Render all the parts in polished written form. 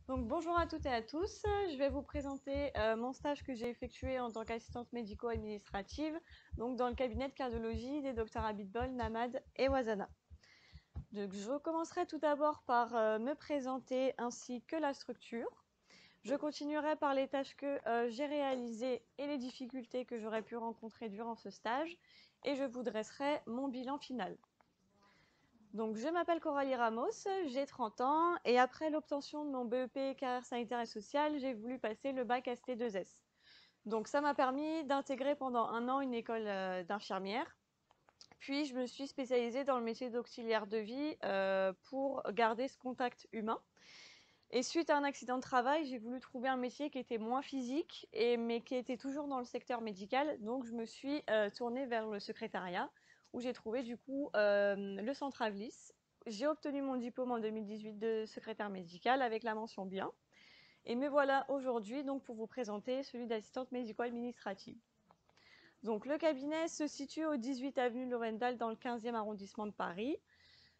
Donc bonjour à toutes et à tous, je vais vous présenter mon stage que j'ai effectué en tant qu'assistante médico-administrative donc dans le cabinet de cardiologie des docteurs Abitbol, Namad et Wazana. Donc, je commencerai tout d'abord par me présenter ainsi que la structure. Je continuerai par les tâches que j'ai réalisées et les difficultés que j'aurais pu rencontrer durant ce stage et je vous dresserai mon bilan final. Donc, je m'appelle Coralie Ramos, j'ai 30 ans et après l'obtention de mon BEP carrière sanitaire et sociale, j'ai voulu passer le bac ST2S. Donc, ça m'a permis d'intégrer pendant un an une école d'infirmière. Puis, je me suis spécialisée dans le métier d'auxiliaire de vie pour garder ce contact humain. Et suite à un accident de travail, j'ai voulu trouver un métier qui était moins physique, mais qui était toujours dans le secteur médical. Donc, je me suis tournée vers le secrétariat, où j'ai trouvé du coup le centre Avlis. J'ai obtenu mon diplôme en 2018 de secrétaire médical avec la mention bien. Et me voilà aujourd'hui donc pour vous présenter celui d'assistante médico-administrative. Donc, le cabinet se situe au 18 avenue Lorendal dans le 15e arrondissement de Paris.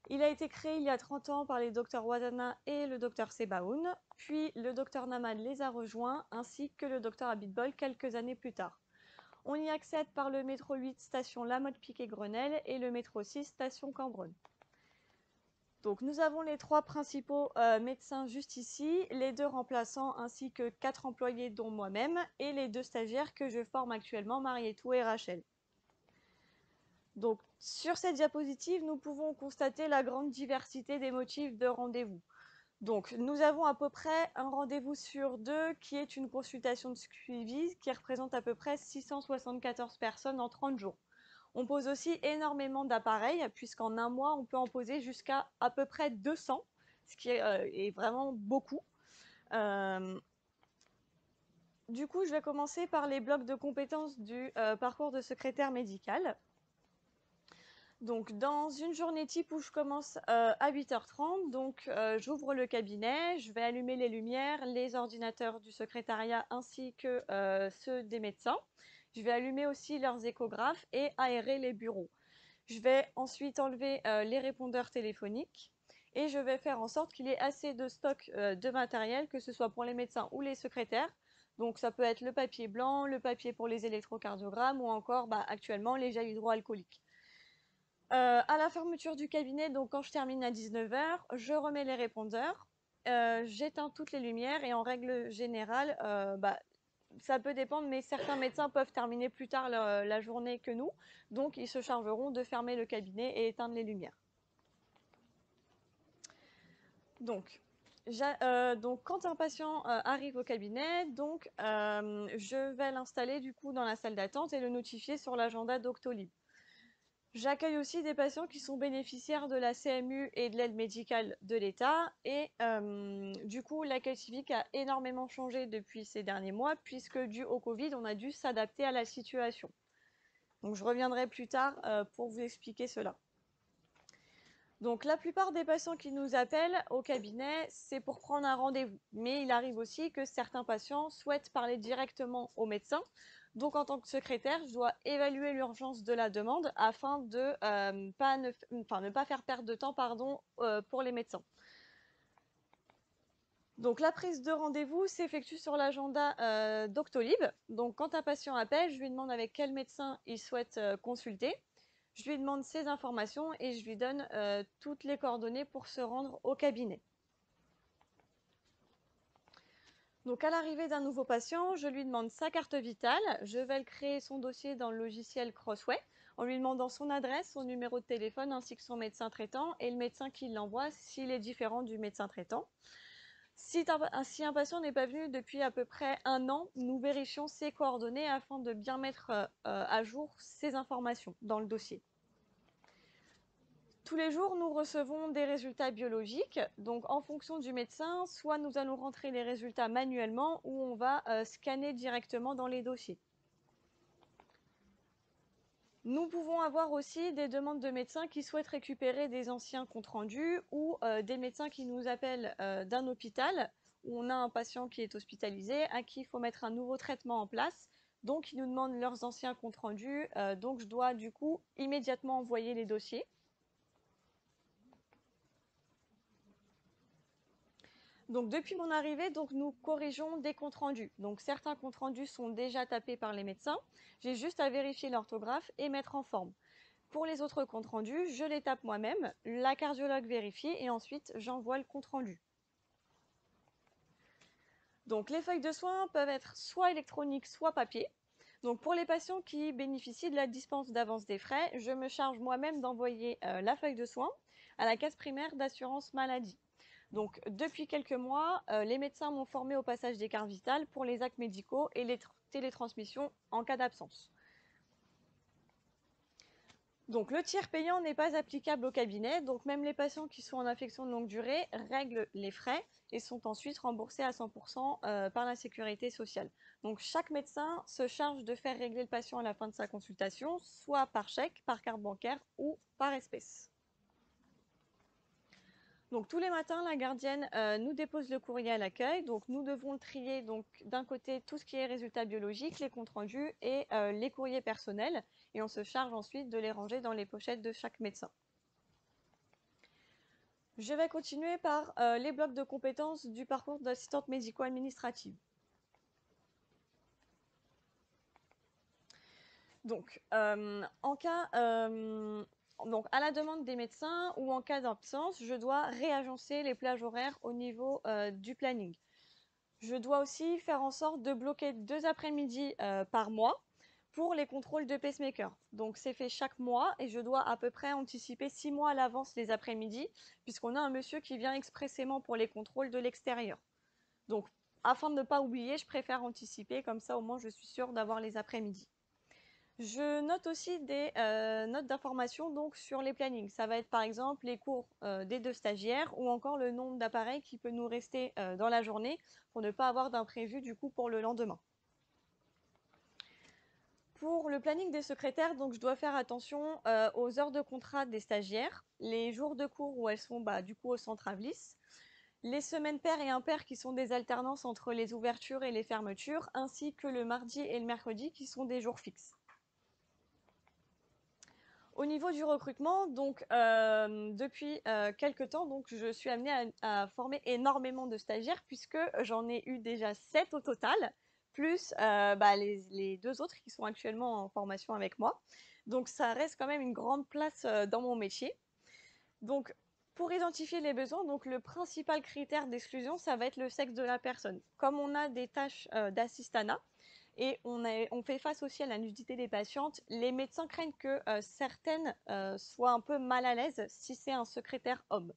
Il a été créé il y a 30 ans par les docteurs Wadana et le docteur Sebaoun, puis le docteur Namad les a rejoints, ainsi que le docteur Abitbol quelques années plus tard. On y accède par le métro 8 station La Motte-Piquet-Grenelle et le métro 6 station Cambronne. Donc nous avons les trois principaux médecins juste ici, les deux remplaçants ainsi que 4 employés dont moi-même et les 2 stagiaires que je forme actuellement, Marietou et Rachel. Donc, sur cette diapositive, nous pouvons constater la grande diversité des motifs de rendez-vous. Donc, nous avons à peu près un rendez-vous sur 2 qui est une consultation de suivi qui représente à peu près 674 personnes en 30 jours. On pose aussi énormément d'appareils puisqu'en un mois, on peut en poser jusqu'à à peu près 200, ce qui est vraiment beaucoup. Du coup, je vais commencer par les blocs de compétences du parcours de secrétaire médical. Donc, dans une journée type où je commence à 8h30, donc j'ouvre le cabinet, je vais allumer les lumières, les ordinateurs du secrétariat ainsi que ceux des médecins. Je vais allumer aussi leurs échographes et aérer les bureaux. Je vais ensuite enlever les répondeurs téléphoniques et je vais faire en sorte qu'il y ait assez de stock de matériel, que ce soit pour les médecins ou les secrétaires. Donc, ça peut être le papier blanc, le papier pour les électrocardiogrammes ou encore actuellement les gels hydroalcooliques. À la fermeture du cabinet, donc quand je termine à 19h, je remets les répondeurs, j'éteins toutes les lumières et en règle générale, ça peut dépendre, mais certains médecins peuvent terminer plus tard la journée que nous, donc ils se chargeront de fermer le cabinet et éteindre les lumières. Donc, quand un patient arrive au cabinet, je vais l'installer du coup dans la salle d'attente et le notifier sur l'agenda Doctolib. J'accueille aussi des patients qui sont bénéficiaires de la CMU et de l'aide médicale de l'État. Et du coup, l'accueil civique a énormément changé depuis ces derniers mois, puisque dû au Covid, on a dû s'adapter à la situation. Donc, je reviendrai plus tard pour vous expliquer cela. Donc, la plupart des patients qui nous appellent au cabinet, c'est pour prendre un rendez-vous. Mais il arrive aussi que certains patients souhaitent parler directement au médecin. Donc, en tant que secrétaire, je dois évaluer l'urgence de la demande afin de ne pas faire perdre de temps pour les médecins. Donc, la prise de rendez-vous s'effectue sur l'agenda Doctolib. Donc, quand un patient appelle, je lui demande avec quel médecin il souhaite consulter. Je lui demande ses informations et je lui donne toutes les coordonnées pour se rendre au cabinet. Donc, à l'arrivée d'un nouveau patient, je lui demande sa carte vitale. Je vais créer son dossier dans le logiciel Crossway en lui demandant son adresse, son numéro de téléphone ainsi que son médecin traitant et le médecin qui l'envoie s'il est différent du médecin traitant. Si un patient n'est pas venu depuis à peu près un an, nous vérifions ses coordonnées afin de bien mettre à jour ses informations dans le dossier. Tous les jours, nous recevons des résultats biologiques. Donc, en fonction du médecin, soit nous allons rentrer les résultats manuellement ou on va scanner directement dans les dossiers. Nous pouvons avoir aussi des demandes de médecins qui souhaitent récupérer des anciens comptes rendus ou des médecins qui nous appellent d'un hôpital où on a un patient qui est hospitalisé, à qui il faut mettre un nouveau traitement en place. Donc, ils nous demandent leurs anciens comptes rendus. Donc, je dois du coup immédiatement envoyer les dossiers. Donc depuis mon arrivée, donc nous corrigeons des comptes rendus. Donc certains comptes rendus sont déjà tapés par les médecins. J'ai juste à vérifier l'orthographe et mettre en forme. Pour les autres comptes rendus, je les tape moi-même, la cardiologue vérifie et ensuite j'envoie le compte rendu. Donc les feuilles de soins peuvent être soit électroniques, soit papier. Donc pour les patients qui bénéficient de la dispense d'avance des frais, je me charge moi-même d'envoyer la feuille de soins à la caisse primaire d'assurance maladie. Donc depuis quelques mois, les médecins m'ont formé au passage des cartes vitales pour les actes médicaux et les télétransmissions en cas d'absence. Donc le tiers payant n'est pas applicable au cabinet, donc même les patients qui sont en affection de longue durée règlent les frais et sont ensuite remboursés à 100% par la sécurité sociale. Donc chaque médecin se charge de faire régler le patient à la fin de sa consultation, soit par chèque, par carte bancaire ou par espèce. Donc tous les matins, la gardienne nous dépose le courrier à l'accueil. Donc nous devons trier d'un côté tout ce qui est résultats biologiques, les comptes rendus et les courriers personnels. Et on se charge ensuite de les ranger dans les pochettes de chaque médecin. Je vais continuer par les blocs de compétences du parcours d'assistante médico-administrative. Donc, donc, à la demande des médecins ou en cas d'absence, je dois réagencer les plages horaires au niveau du planning. Je dois aussi faire en sorte de bloquer 2 après-midi par mois pour les contrôles de pacemaker. Donc c'est fait chaque mois et je dois à peu près anticiper 6 mois à l'avance les après-midi puisqu'on a un monsieur qui vient expressément pour les contrôles de l'extérieur. Donc afin de ne pas oublier, je préfère anticiper, comme ça au moins je suis sûre d'avoir les après-midi. Je note aussi des notes d'information donc sur les plannings. Ça va être par exemple les cours des 2 stagiaires ou encore le nombre d'appareils qui peut nous rester dans la journée pour ne pas avoir d'imprévu du coup pour le lendemain. Pour le planning des secrétaires, donc je dois faire attention aux heures de contrat des stagiaires, les jours de cours où elles sont du coup au centre Avlis, les semaines paires et impaires qui sont des alternances entre les ouvertures et les fermetures, ainsi que le mardi et le mercredi qui sont des jours fixes. Au niveau du recrutement, donc depuis quelques temps, donc je suis amenée à former énormément de stagiaires puisque j'en ai eu déjà 7 au total, plus les 2 autres qui sont actuellement en formation avec moi. Donc ça reste quand même une grande place dans mon métier. Donc pour identifier les besoins, donc le principal critère d'exclusion, ça va être le sexe de la personne. Comme on a des tâches d'assistanat, et on fait face aussi à la nudité des patientes. Les médecins craignent que certaines soient un peu mal à l'aise si c'est un secrétaire homme.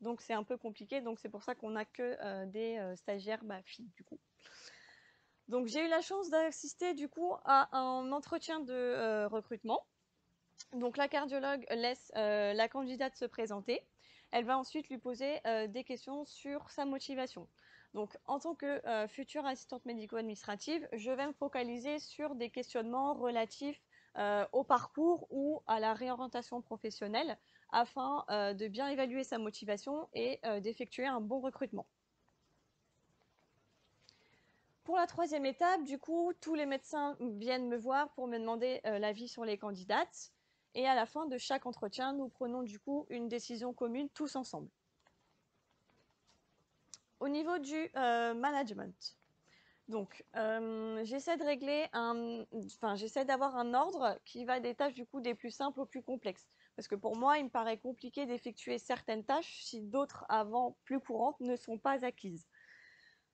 Donc c'est un peu compliqué, donc c'est pour ça qu'on n'a que des stagiaires filles du coup. Donc j'ai eu la chance d'assister du coup à un entretien de recrutement. Donc la cardiologue laisse la candidate se présenter. Elle va ensuite lui poser des questions sur sa motivation. Donc en tant que future assistante médico-administrative, je vais me focaliser sur des questionnements relatifs au parcours ou à la réorientation professionnelle afin de bien évaluer sa motivation et d'effectuer un bon recrutement. Pour la troisième étape, du coup, tous les médecins viennent me voir pour me demander l'avis sur les candidates. Et à la fin de chaque entretien, nous prenons du coup une décision commune tous ensemble. Au niveau du management, donc j'essaie d'avoir un ordre qui va des tâches du coup des plus simples aux plus complexes. Parce que pour moi, il me paraît compliqué d'effectuer certaines tâches si d'autres avant plus courantes ne sont pas acquises.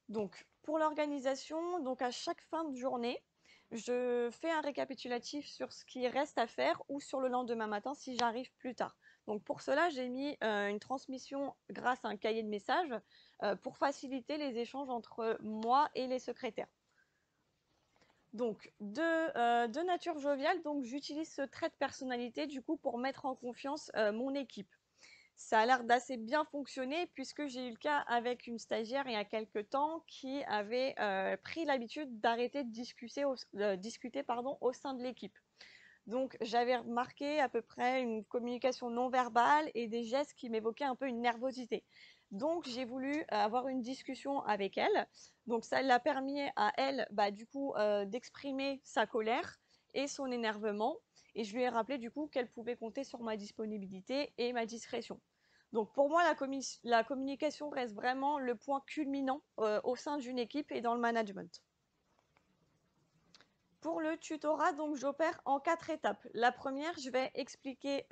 Donc pour l'organisation, donc à chaque fin de journée, je fais un récapitulatif sur ce qui reste à faire ou sur le lendemain matin si j'arrive plus tard. Donc pour cela, j'ai mis une transmission grâce à un cahier de messages pour faciliter les échanges entre moi et les secrétaires. Donc de nature joviale, donc j'utilise ce trait de personnalité du coup pour mettre en confiance mon équipe. Ça a l'air d'assez bien fonctionner puisque j'ai eu le cas avec une stagiaire il y a quelques temps qui avait pris l'habitude d'arrêter de discuter au sein de l'équipe. Donc j'avais remarqué à peu près une communication non verbale et des gestes qui m'évoquaient un peu une nervosité. Donc j'ai voulu avoir une discussion avec elle. Donc ça l'a permis à elle du coup d'exprimer sa colère et son énervement. Et je lui ai rappelé du coup qu'elle pouvait compter sur ma disponibilité et ma discrétion. Donc pour moi, la communication reste vraiment le point culminant au sein d'une équipe et dans le management. Pour le tutorat, donc j'opère en 4 étapes. La première, je vais expliquer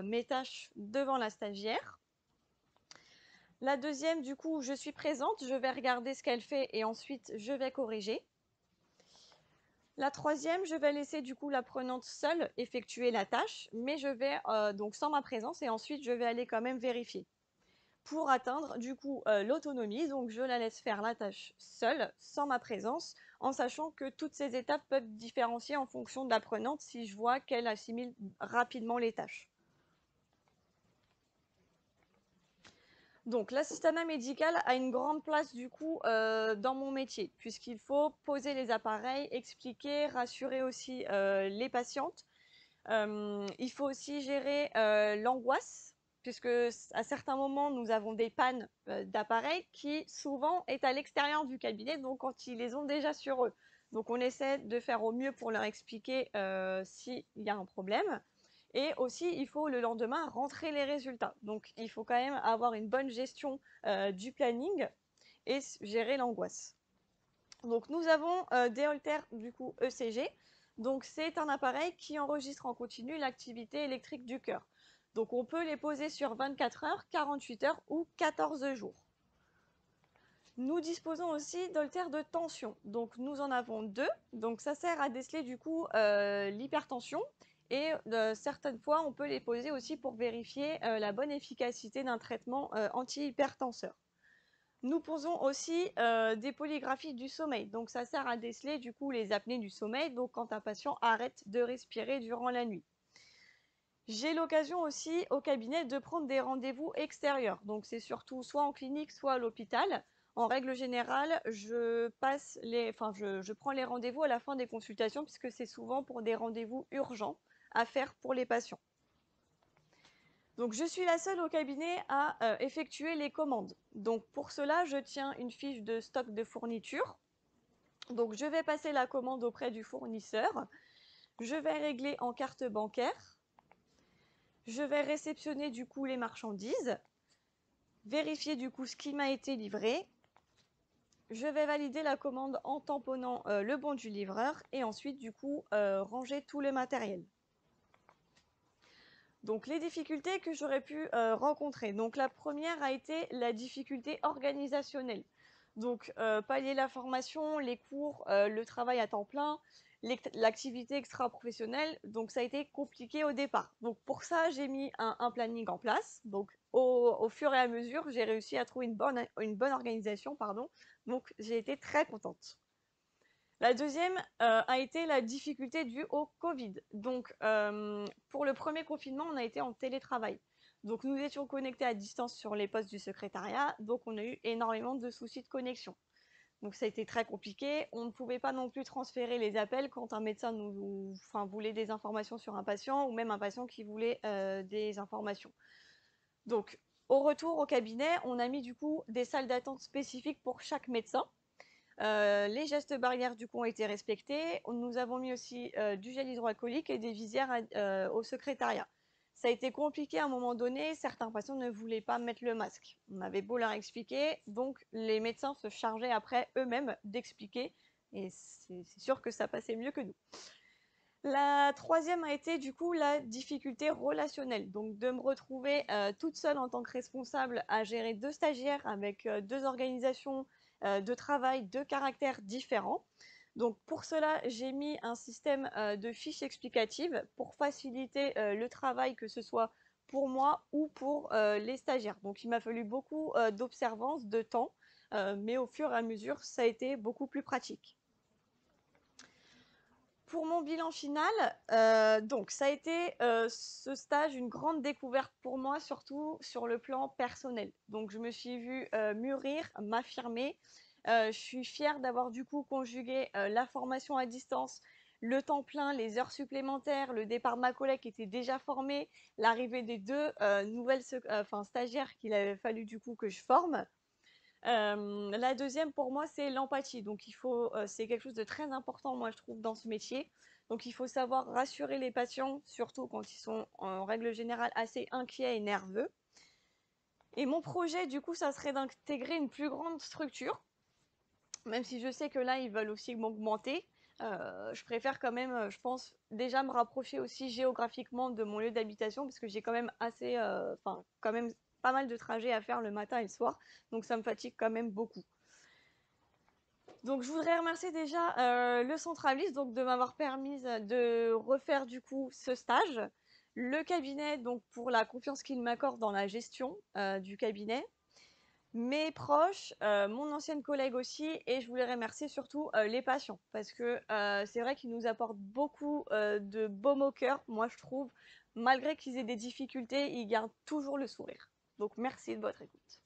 mes tâches devant la stagiaire. La deuxième, du coup, je suis présente, je vais regarder ce qu'elle fait et ensuite je vais corriger. La troisième, je vais laisser du coup l'apprenante seule effectuer la tâche, mais je vais donc sans ma présence et ensuite je vais aller quand même vérifier. Pour atteindre du coup l'autonomie, donc je la laisse faire la tâche seule, sans ma présence, en sachant que toutes ces étapes peuvent différencier en fonction de l'apprenante si je vois qu'elle assimile rapidement les tâches. Donc l'assistanat médical a une grande place du coup dans mon métier, puisqu'il faut poser les appareils, expliquer, rassurer aussi les patientes. Il faut aussi gérer l'angoisse, puisque à certains moments, nous avons des pannes d'appareils qui souvent est à l'extérieur du cabinet, donc quand ils les ont déjà sur eux. Donc on essaie de faire au mieux pour leur expliquer s'il y a un problème. Et aussi, il faut le lendemain rentrer les résultats. Donc il faut quand même avoir une bonne gestion du planning et gérer l'angoisse. Donc nous avons des holters du coup ECG. Donc c'est un appareil qui enregistre en continu l'activité électrique du cœur. Donc on peut les poser sur 24 heures, 48 heures ou 14 jours. Nous disposons aussi d'holters de tension. Donc nous en avons deux. Donc ça sert à déceler du coup l'hypertension. Et certaines fois, on peut les poser aussi pour vérifier la bonne efficacité d'un traitement anti-hypertenseur. Nous posons aussi des polygraphies du sommeil. Donc, ça sert à déceler du coup les apnées du sommeil, donc quand un patient arrête de respirer durant la nuit. J'ai l'occasion aussi au cabinet de prendre des rendez-vous extérieurs. Donc, c'est surtout soit en clinique, soit à l'hôpital. En règle générale, je prends les rendez-vous à la fin des consultations puisque c'est souvent pour des rendez-vous urgents à faire pour les patients. Donc, je suis la seule au cabinet à effectuer les commandes. Donc, pour cela, je tiens une fiche de stock de fourniture. Donc, je vais passer la commande auprès du fournisseur. Je vais régler en carte bancaire. Je vais réceptionner du coup les marchandises. Vérifier du coup ce qui m'a été livré. Je vais valider la commande en tamponnant le bon du livreur et ensuite du coup ranger tout le matériel. Donc les difficultés que j'aurais pu rencontrer. Donc la première a été la difficulté organisationnelle. Donc pallier la formation, les cours, le travail à temps plein, l'activité extra-professionnelle. Donc ça a été compliqué au départ. Donc pour ça, j'ai mis un planning en place. Donc au fur et à mesure, j'ai réussi à trouver une bonne organisation, pardon. Donc j'ai été très contente. La deuxième a été la difficulté due au Covid. Donc, pour le premier confinement, on a été en télétravail. Donc, nous étions connectés à distance sur les postes du secrétariat. Donc, on a eu énormément de soucis de connexion. Donc, ça a été très compliqué. On ne pouvait pas non plus transférer les appels quand un médecin voulait des informations sur un patient ou même un patient qui voulait des informations. Donc, au retour au cabinet, on a mis du coup des salles d'attente spécifiques pour chaque médecin. Les gestes barrières du coup ont été respectés. Nous avons mis aussi du gel hydroalcoolique et des visières au secrétariat. Ça a été compliqué à un moment donné, certains patients ne voulaient pas mettre le masque. On avait beau leur expliquer, donc les médecins se chargeaient après eux-mêmes d'expliquer et c'est sûr que ça passait mieux que nous. La troisième a été du coup la difficulté relationnelle, donc de me retrouver toute seule en tant que responsable à gérer deux stagiaires avec deux organisations de travail, deux caractères différents. Donc pour cela, j'ai mis un système de fiches explicatives pour faciliter le travail, que ce soit pour moi ou pour les stagiaires. Donc il m'a fallu beaucoup d'observance, de temps, mais au fur et à mesure, ça a été beaucoup plus pratique. Pour mon bilan final, donc ça a été ce stage une grande découverte pour moi, surtout sur le plan personnel. Donc je me suis vue mûrir, m'affirmer. Je suis fière d'avoir du coup conjugué la formation à distance, le temps plein, les heures supplémentaires, le départ de ma collègue qui était déjà formée, l'arrivée des deux nouvelles stagiaires qu'il avait fallu du coup que je forme. La deuxième pour moi c'est l'empathie. Donc c'est quelque chose de très important moi je trouve dans ce métier. Donc il faut savoir rassurer les patients, surtout quand ils sont en règle générale assez inquiets et nerveux. Et mon projet, du coup, ça serait d'intégrer une plus grande structure, même si je sais que là, ils veulent aussi m'augmenter. Je préfère quand même, je pense, déjà me rapprocher aussi géographiquement de mon lieu d'habitation, parce que j'ai quand même assez, enfin, quand même pas mal de trajets à faire le matin et le soir, donc ça me fatigue quand même beaucoup. Donc, je voudrais remercier déjà le Centralis donc, de m'avoir permis de refaire du coup ce stage, le cabinet donc, pour la confiance qu'il m'accorde dans la gestion du cabinet, mes proches, mon ancienne collègue aussi, et je voulais remercier surtout les patients, parce que c'est vrai qu'ils nous apportent beaucoup de baume au cœur, moi je trouve, malgré qu'ils aient des difficultés, ils gardent toujours le sourire. Donc merci de votre écoute.